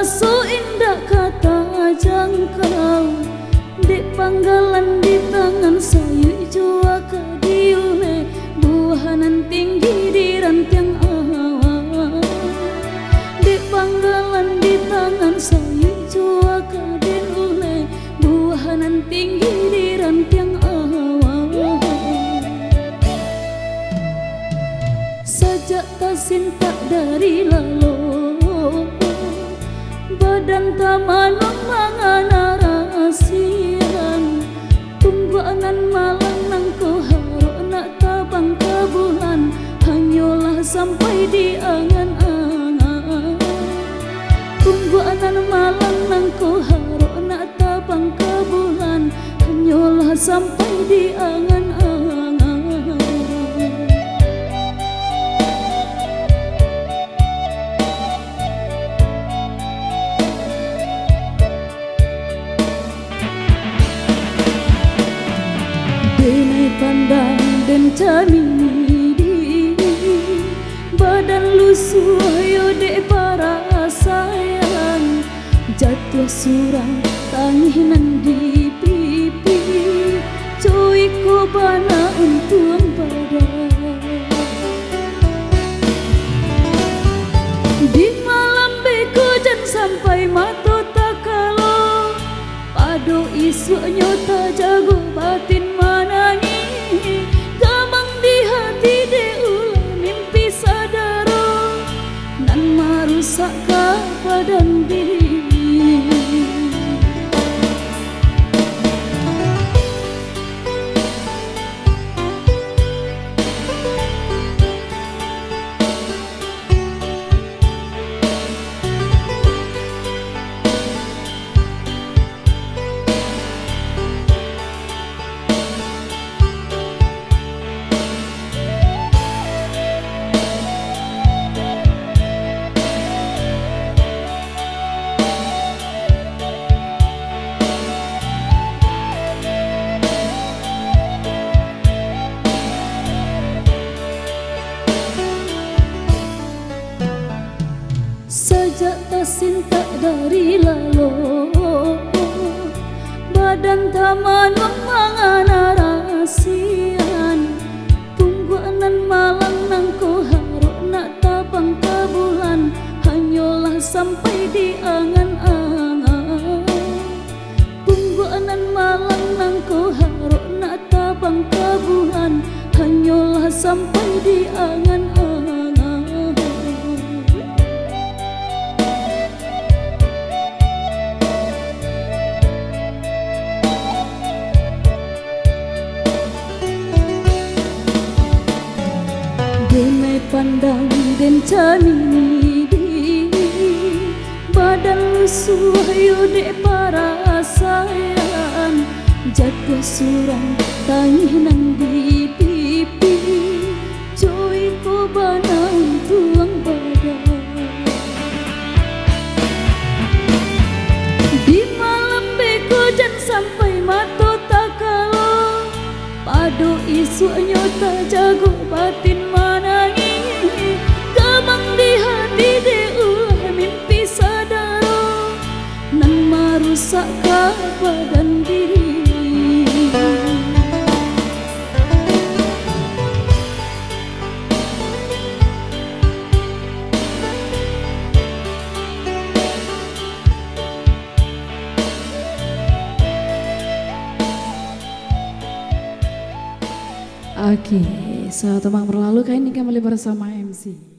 so indah kata jangkau, dek panggalan di tangan sayu jua kadiule, buahanan tinggi di rantiang awan. Dek panggalan di tangan sayu jua kadiule, buahanan tinggi di rantiang awan. Sajak tasinta dari lalu, badan tamanong mangana rasian, tungguanan malang nang koharo nak tabang kabulan, hanyalah sampai di angan-angan. Tungguanan malang nang koharo nak tabang kabulan, hanyalah sampai di angan-angan. Denai pandang dan camini, badan lusuh ayo dek para sayang, jatuh surang tanginan di pipi, cuy ko bana untuang badan. Di malam beko jan sampai mato tak kalau, pado isu nyota jago batin manani, gamang di hati de ulah mimpi sadaro, nan marusak badan diri. Sajak tasinta dari lalu, badan tamanong mangana rasian, tungguanan malang nang koharo nak tabang kabulan, hanyalah sampai di angan-angan. Tungguanan malang nang koharo nak tabang kabulan, hanyalah sampai di angan-angan. Denai pandang dan camini, badan lusuh ayo dek para sayang, jatuh surang tanginan di pipi, cuy ko bana untuang badan. Di malam beko jan sampai mato tak kalau, pado isu nyota jago batin manangi, gamang di hati de ulah mimpi sadaro, nan marusak badan diri. Oke, so teman berlalu kali ini kembali bersama MC.